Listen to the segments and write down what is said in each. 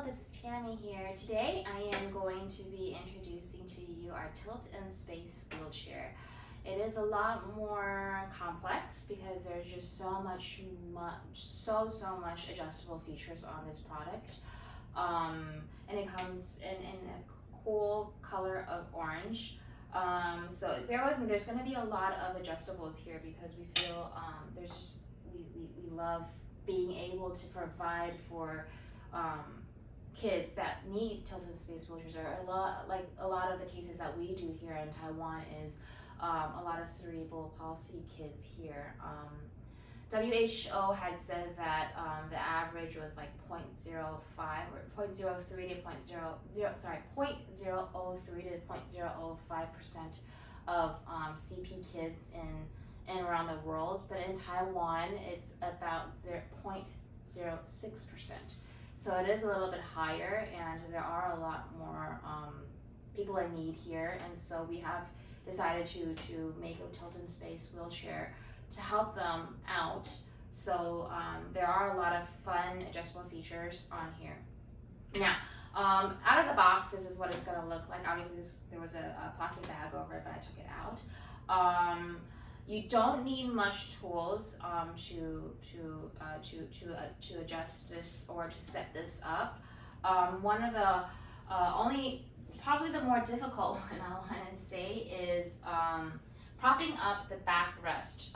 this is Tammy here. Today I am going to be introducing to you our Tilt and Space wheelchair. It is a lot more complex because there's just so much adjustable features on this product. And it comes in a cool color of orange. So bear with me, there's going to be a lot of adjustables here because we feel we love being able to provide for kids that need tilt and space wheelchairs. Are a lot of the cases that we do here in Taiwan is a lot of cerebral palsy kids here. WHO had said that the average was like 0.05 or 0.03 to 0.003 to 0.005% of CP kids in around the world, but in Taiwan it's about 0.06%. So it is a little bit higher, and there are a lot more people in need here, and so we have decided to make a tilt and space wheelchair to help them out. So there are a lot of fun adjustable features on here. Now, out of the box, this is what it's going to look like. Obviously, there was a plastic bag over it, but I took it out. You don't need much tools to adjust this or to set this up. One of the probably the more difficult one I want to say is propping up the backrest.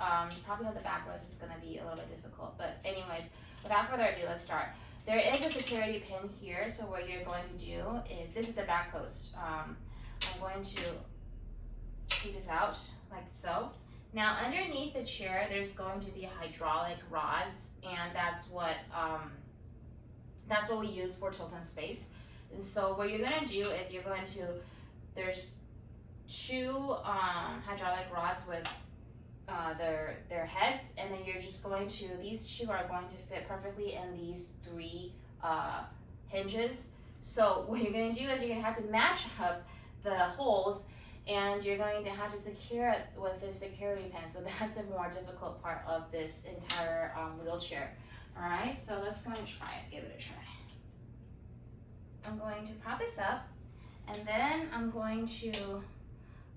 Propping up the backrest is going to be a little bit difficult, but anyways, without further ado, let's start. There is a security pin here, so what you're going to do is, this is the back post. I'm going to take this out like so. Now underneath the chair, there's going to be hydraulic rods, and that's what we use for tilt and space. And so what you're going to do is there's two hydraulic rods with their heads, and then these two are going to fit perfectly in these three hinges. So what you're going to do is you're going to have to match up the holes, and you're going to have to secure it with this security pin. So that's the more difficult part of this entire wheelchair. All right, so let's go and try it, give it a try. I'm going to prop this up, and then I'm going to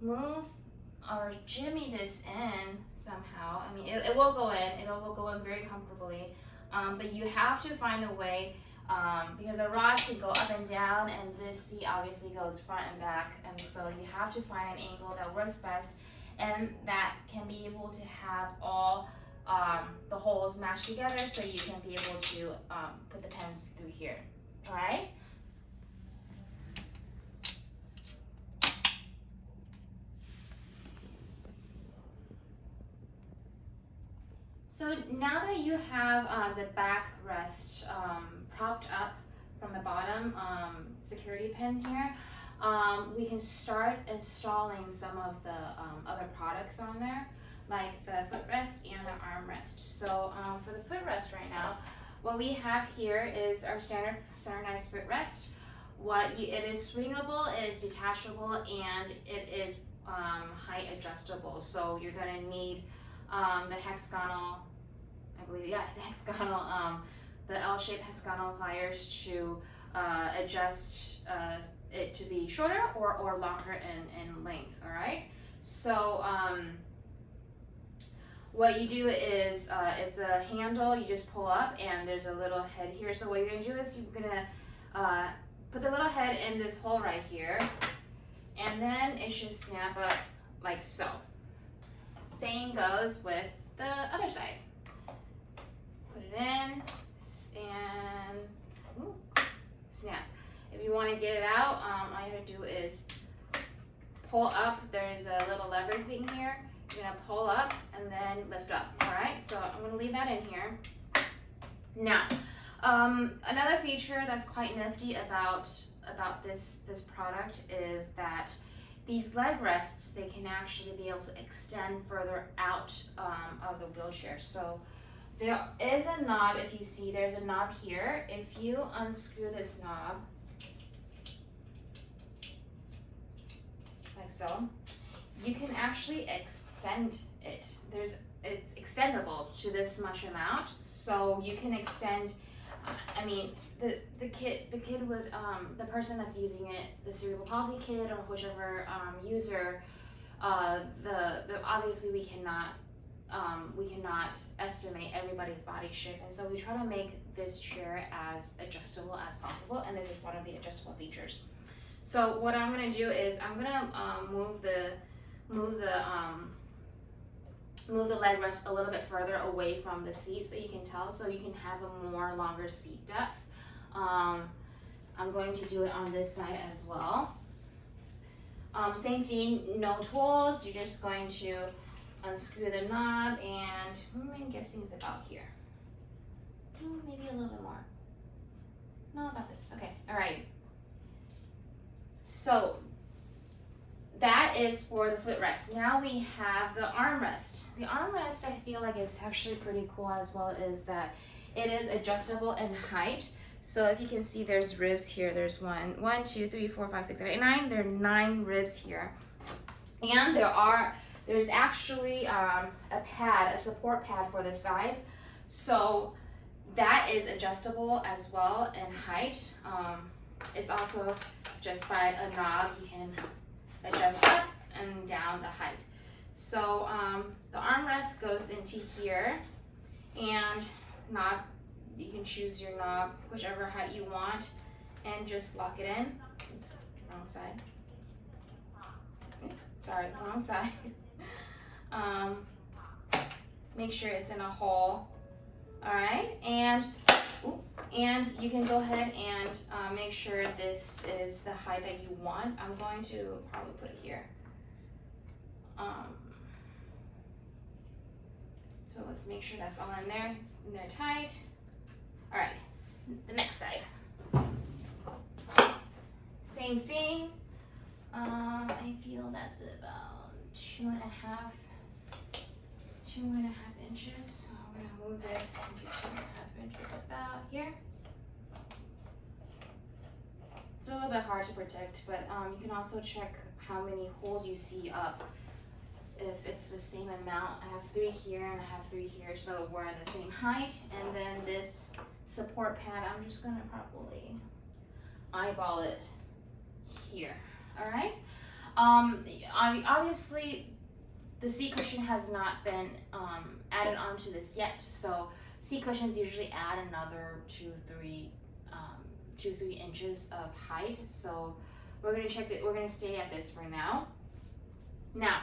move or jimmy this in somehow. I mean, it will go in very comfortably, but you have to find a way, because the rods can go up and down, and this seat obviously goes front and back, and so you have to find an angle that works best and that can be able to have all the holes matched together, so you can be able to put the pins through here. All right. So now that you have the backrest propped up from the bottom security pin here, we can start installing some of the other products on there, like the footrest and the armrest. So for the footrest right now, what we have here is our standardized footrest. It is swingable, it is detachable, and it is height adjustable. So you're going to need the hexagonal, the L-shaped hexagonal pliers to adjust it to be shorter or longer in length. All right. So what you do is it's a handle. You just pull up, and there's a little head here. So what you're gonna do is you're gonna put the little head in this hole right here, and then it should snap up like so. Same goes with the other side. Put it in and snap. If you want to get it out, all you have to do is pull up. There's a little lever thing here. You're going to pull up and then lift up. All right, so I'm going to leave that in here. Now, another feature that's quite nifty about this product is that these leg rests, they can actually be able to extend further out of the wheelchair. So there is a knob. If you see, there's a knob here. If you unscrew this knob like so, you can actually extend it. It's extendable to this much amount, so you can extend I mean, the kid with the person that's using it, the cerebral palsy kid or whichever user, the obviously we cannot estimate everybody's body shape, and so we try to make this chair as adjustable as possible, and this is one of the adjustable features. So what I'm gonna do is I'm gonna move the leg rest a little bit further away from the seat so you can tell, so you can have a more longer seat depth. I'm going to do it on this side as well. Same thing, no tools. You're just going to unscrew the knob, and I'm guessing it's about here. Maybe a little bit more. No, about this. Okay, all right. So that is for the footrest. Now we have the armrest. The armrest, I feel like, is actually pretty cool as well, is that it is adjustable in height. So if you can see, there's ribs here. There's 1, 2, 3, 4, 5, 6, 7, 8, 9. There are 9 ribs here. And there's actually a support pad for the side. So that is adjustable as well in height. It's also just by a knob. You can adjust up and down the height. So the armrest goes into here, and knob, you can choose your knob whichever height you want and just lock it in. Oops, wrong side. Sorry, wrong side. Make sure it's in a hole. All right, and you can go ahead and make sure this is the height that you want. I'm going to probably put it here. So let's make sure that's all in there. It's in there tight. All right, the next side. Same thing. I feel that's about 2.5 inches. So I'm gonna move this into 2.5 inches about here. It's a little bit hard to protect, but you can also check how many holes you see up. If it's the same amount, I have 3 here and I have 3 here, so we're at the same height. And then this support pad, I'm just gonna probably eyeball it here. All right. Obviously, the seat cushion has not been added onto this yet, so seat cushions usually add another 2-3 inches of height. So we're gonna check it. We're gonna stay at this for now. Now,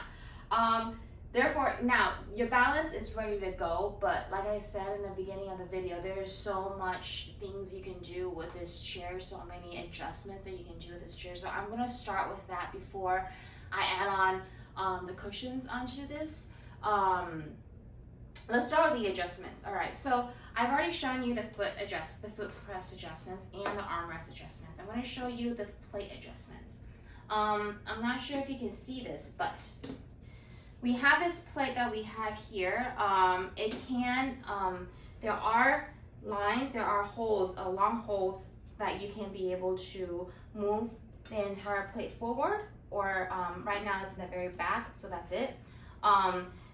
therefore, now your balance is ready to go. But like I said in the beginning of the video, there's so much things you can do with this chair, so many adjustments that you can do with this chair. So I'm gonna start with that before I add on the cushions onto this. Let's start with the adjustments. All right, so I've already shown you the footrest adjustments and the armrest adjustments. I'm going to show you the plate adjustments. I'm not sure if you can see this, but we have this plate that we have here. There are lines, there are holes, long holes that you can be able to move the entire plate forward, or right now it's in the very back, so that's it.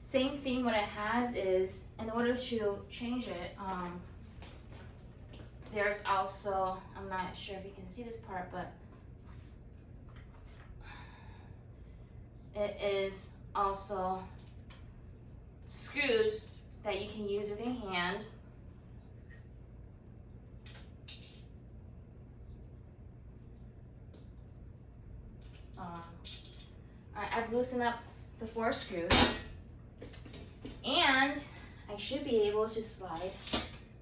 Same thing, what it has is, in order to change it, there's also, I'm not sure if you can see this part, but it is also screws that you can use with your hand. I've loosened up the 4 screws, and I should be able to slide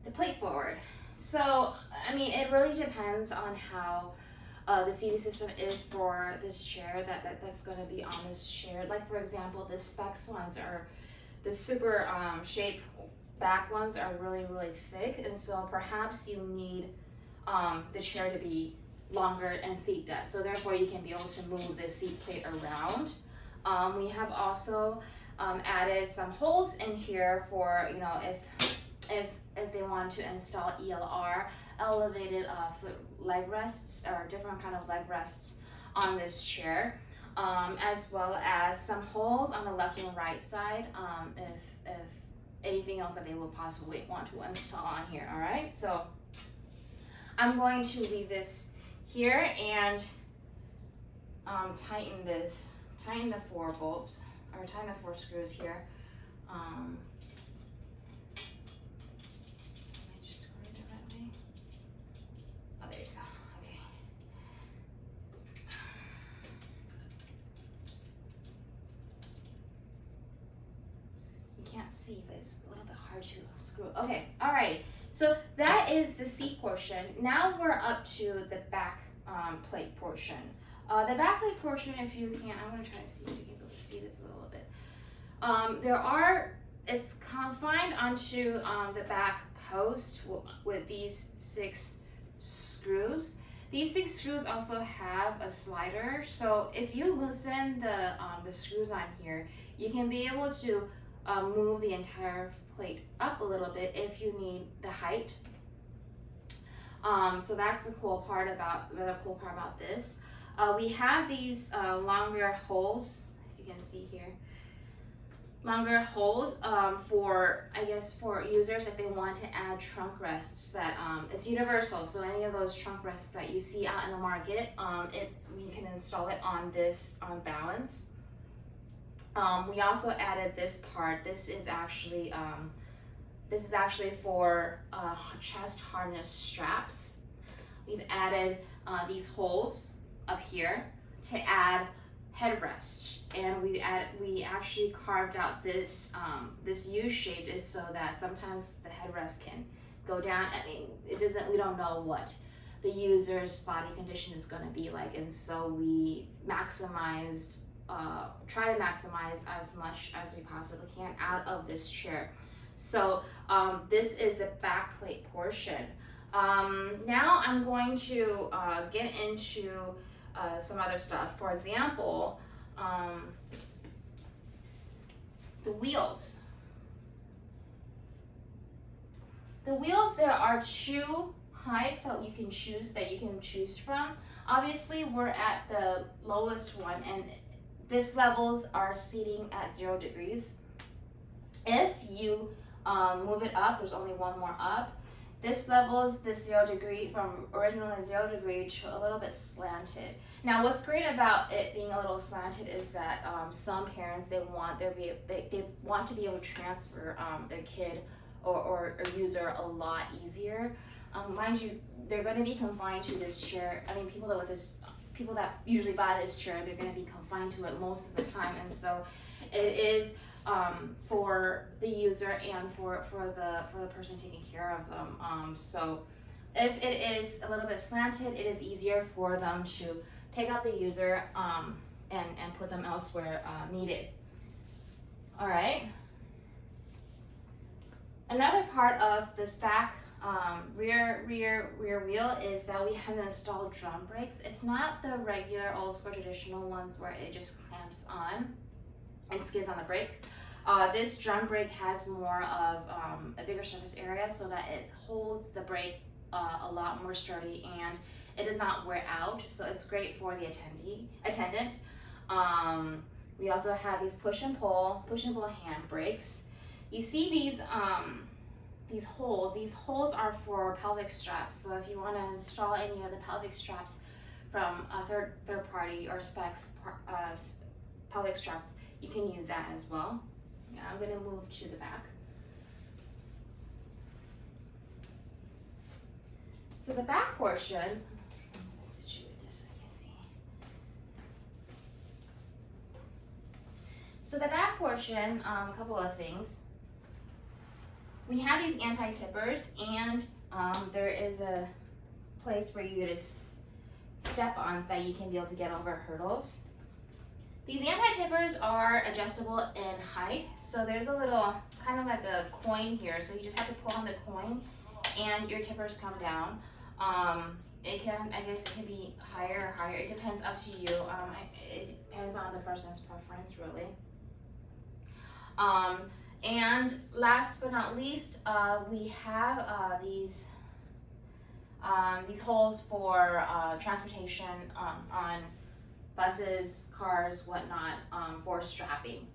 the plate forward. So, I mean, it really depends on how the seating system is for this chair, that's going to be on this chair. Like, for example, the specs ones are, the super shape back ones are really, really thick, and so perhaps you need the chair to be longer and seat depth, so therefore you can be able to move the seat plate around. We have also added some holes in here for, you know, if they want to install ELR, elevated foot leg rests, or different kind of leg rests on this chair, as well as some holes on the left and right side, if anything else that they will possibly want to install on here. All right, so I'm going to leave this here and tighten the 4 bolts, or tighten the 4 screws here. Am I just screwed it directly? Oh, there you go. Okay. You can't see, but it's a little bit hard to screw. Okay, alright. So that is the C portion. Now we're up to the back plate portion. The back plate portion, if you can, I'm going to try to see if you can be able to see this a little bit. It's confined onto the back post with these 6 screws. These 6 screws also have a slider, so if you loosen the screws on here, you can be able to move the entire plate up a little bit if you need the height. So that's the cool part about this. We have these longer holes, if you can see here. Longer holes for users if they want to add trunk rests. That it's universal, so any of those trunk rests that you see out in the market, you can install it on this balance. We also added this part. This is actually for chest harness straps. We've added these holes up here to add headrest, and we actually carved out this U shape is so that sometimes the headrest can go down. I mean, we don't know what the user's body condition is going to be like, and so we try to maximize as much as we possibly can out of this chair. So this is the back plate portion. Now I'm going to get into some other stuff. For example, the wheels. The wheels, there are 2 heights that you can choose from. Obviously, we're at the lowest one, and this levels are seating at 0 degrees. If you move it up, there's only one more up. This levels this 0 degree from originally 0 degree to a little bit slanted. Now, what's great about it being a little slanted is that some parents, they want to be able to transfer their kid or user a lot easier. Mind you, they're going to be confined to this chair. I mean, people that usually buy this chair, they're going to be confined to it most of the time, and so it is for the user and for the person taking care of them. So if it is a little bit slanted, it is easier for them to take out the user and put them elsewhere needed. All right. Another part of this back rear wheel is that we have installed drum brakes. It's not the regular old school traditional ones where it just clamps on and skids on the brake. This drum brake has more of a bigger surface area so that it holds the brake a lot more sturdy and it does not wear out, so it's great for the attendant. We also have these push and pull hand brakes. You see these holes. These holes are for pelvic straps, so if you want to install any of the pelvic straps from a third party or specs pelvic straps, you can use that as well. Now I'm going to move to the back. So the back portion, I'm going to situate this so you can see. So the back portion, a couple of things. We have these anti-tippers, and there is a place where you just step on that you can be able to get over hurdles. These anti-tippers are adjustable in height, so there's a little kind of like a coin here, so you just have to pull on the coin and your tippers come down. It can be higher or higher. It depends, up to you. It depends on the person's preference, really. And last but not least, we have these holes for transportation on buses, cars, whatnot, for strapping.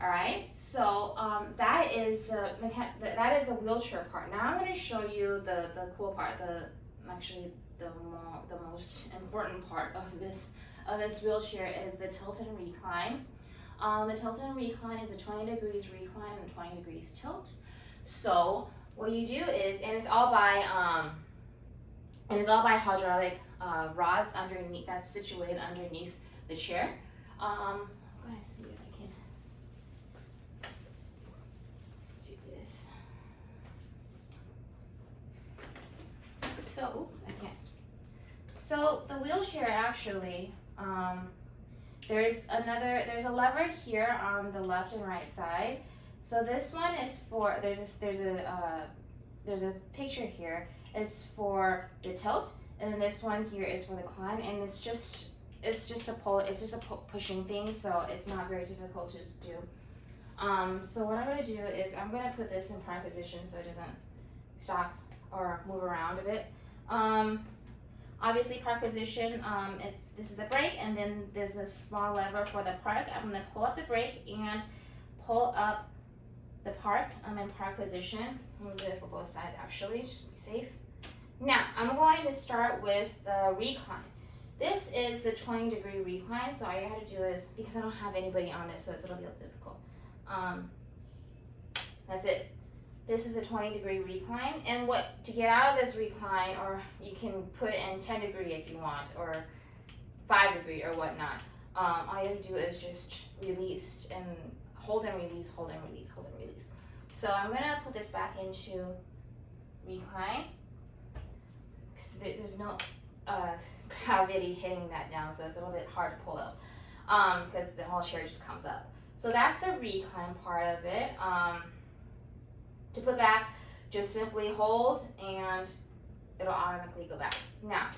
All right, so that is the wheelchair part. Now I'm going to show you the cool part, the actually the most important part of this wheelchair is the tilt and recline. The tilt and recline is a 20 degrees recline and a 20 degrees tilt. So what you do is, and it's all by hydraulic rods underneath, that's situated underneath the chair. I'm gonna see if I can do this. So, oops, I can't. So the wheelchair actually, there's a lever here on the left and right side. So this one is for, there's a picture here. It's for the tilt, and then this one here is for the climb, and it's just a pushing thing, so it's not very difficult to do. So what I'm going to do is I'm going to put this in park position so it doesn't stop or move around a bit. Obviously park position, this is a brake, and then there's a small lever for the park. I'm going to pull up the brake and pull up the park. I'm in park position. I'm going to do it for both sides actually, just to be safe. Now, I'm going to start with the recline. This is the 20 degree recline, so all you have to do is, because I don't have anybody on this, so it'll be a little difficult. That's it. This is a 20 degree recline, and to get out of this recline, or you can put it in 10 degree if you want, or 5 degree or whatnot. All you have to do is just release and hold and release, hold and release, hold and release. So I'm gonna put this back into recline. There's no gravity hitting that down, so it's a little bit hard to pull up because the whole chair just comes up. So that's the recline part of it. To put back, just simply hold and it'll automatically go back. Now,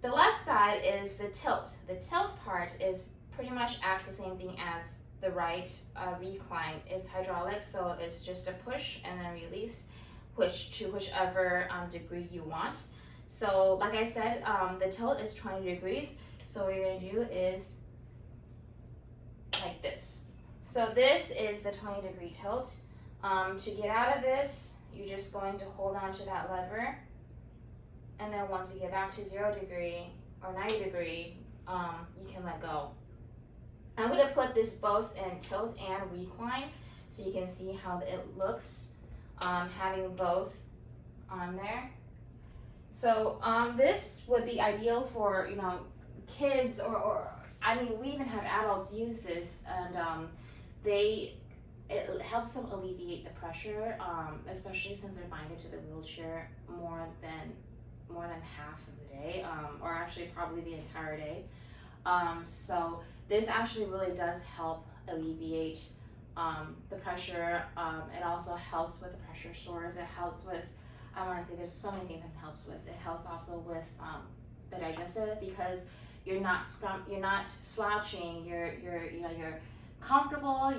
the left side is the tilt. The tilt part is pretty much acts the same thing as the right recline. It's hydraulic, so it's just a push and then release, to whichever degree you want. So like I said, the tilt is 20 degrees. So what you're going to do is like this. So this is the 20 degree tilt. To get out of this, you're just going to hold on to that lever. And then once you get back to 0 degree or 90 degree, you can let go. I'm going to put this both in tilt and recline so you can see how it looks, having both on there. So this would be ideal for, kids or I mean, we even have adults use this, and it helps them alleviate the pressure, especially since they're binded to the wheelchair more than half of the day, or actually probably the entire day. So this actually really does help alleviate the pressure. It also helps with the pressure sores. It helps with, I want to say there's so many things it helps with. It helps also with the digestive, because you're not slouching. You're comfortable.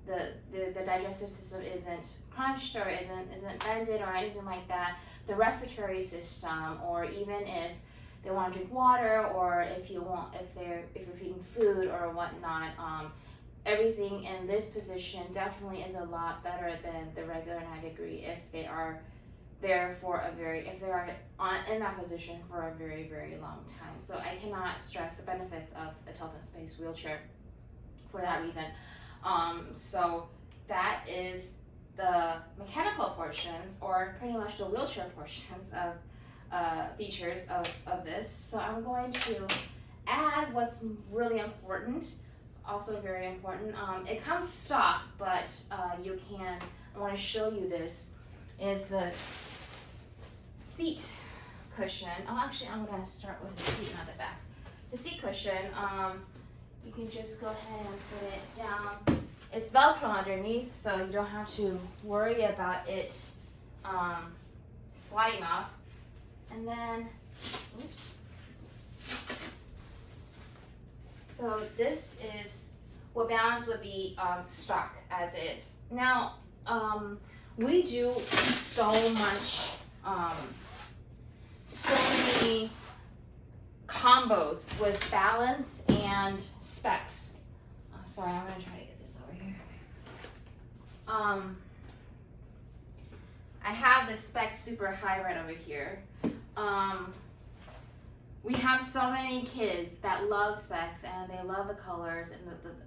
The digestive system isn't crunched or isn't bended or anything like that. The respiratory system, or even if they want to drink water, or if you're feeding food or whatnot, everything in this position definitely is a lot better than the regular 90 degree if they are there in that position for a very, very long time. So I cannot stress the benefits of a tilt and space wheelchair for that reason. So that is the mechanical portions, or pretty much the wheelchair portions of features of this. So I'm going to add what's really important, also very important. It comes stock, but I want to show you this, is the seat cushion. Oh, actually, I'm going to start with the seat, not the back. The seat cushion, you can just go ahead and put it down. It's Velcro underneath, so you don't have to worry about it sliding off. And then, oops. So this is what balance would be stock as is. Now, we do so many combos with balance and specs. Sorry, I'm gonna try to get this over here. I have the specs super high right over here. We have so many kids that love specs and they love the colors, and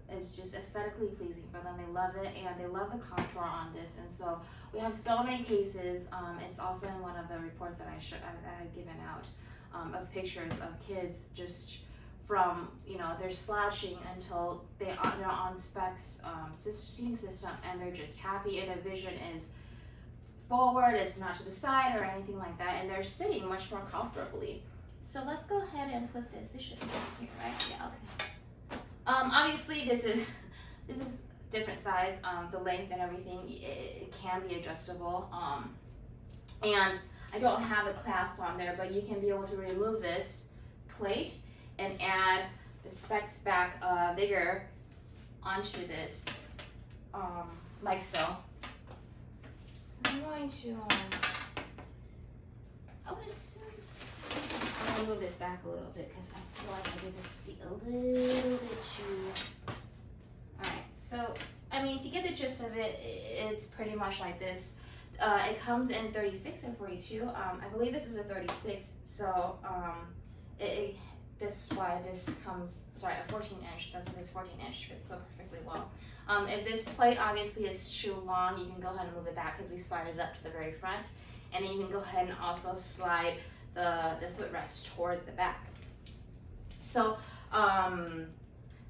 it's just aesthetically pleasing for them. They love it and they love the contour on this, and so we have so many cases. It's also in one of the reports that I had given out of pictures of kids just from, you know, they're slouching until they're on specs seating system, and they're just happy, and their vision is forward, it's not to the side or anything like that, and they're sitting much more comfortably. So let's go ahead and put this. This should be down here, right? Yeah, okay. Obviously this is different size. The length and everything, it can be adjustable. And I don't have a clasp on there, but you can be able to remove this plate and add the specs back bigger onto this, like so. So I'm going to, I'm gonna move this back a little bit because I feel like I did this seat a little bit too. Alright, so, I mean, to get the gist of it, it's pretty much like this. It comes in 36 and 42. I believe this is a 36, so this is why this comes, sorry, a 14 inch. That's why this 14 inch fits so perfectly well. If this plate obviously is too long, you can go ahead and move it back because we slide it up to the very front. And then you can go ahead and also slide the footrest towards the back. So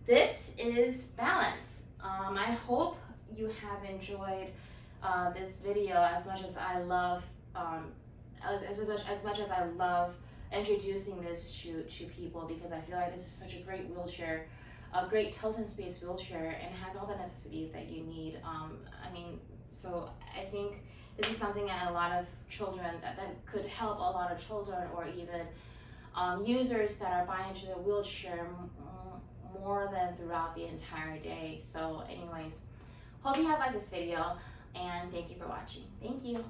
this is balance. I hope you have enjoyed this video as much as I love as much as I love introducing this to people, because I feel like this is such a great wheelchair, a great tilt and space wheelchair, and has all the necessities that you need. I mean, so I think this is something that a lot of children, that could help a lot of children, or even users that are buying into the wheelchair more than throughout the entire day. So anyways, hope you have liked this video, and thank you for watching. Thank you.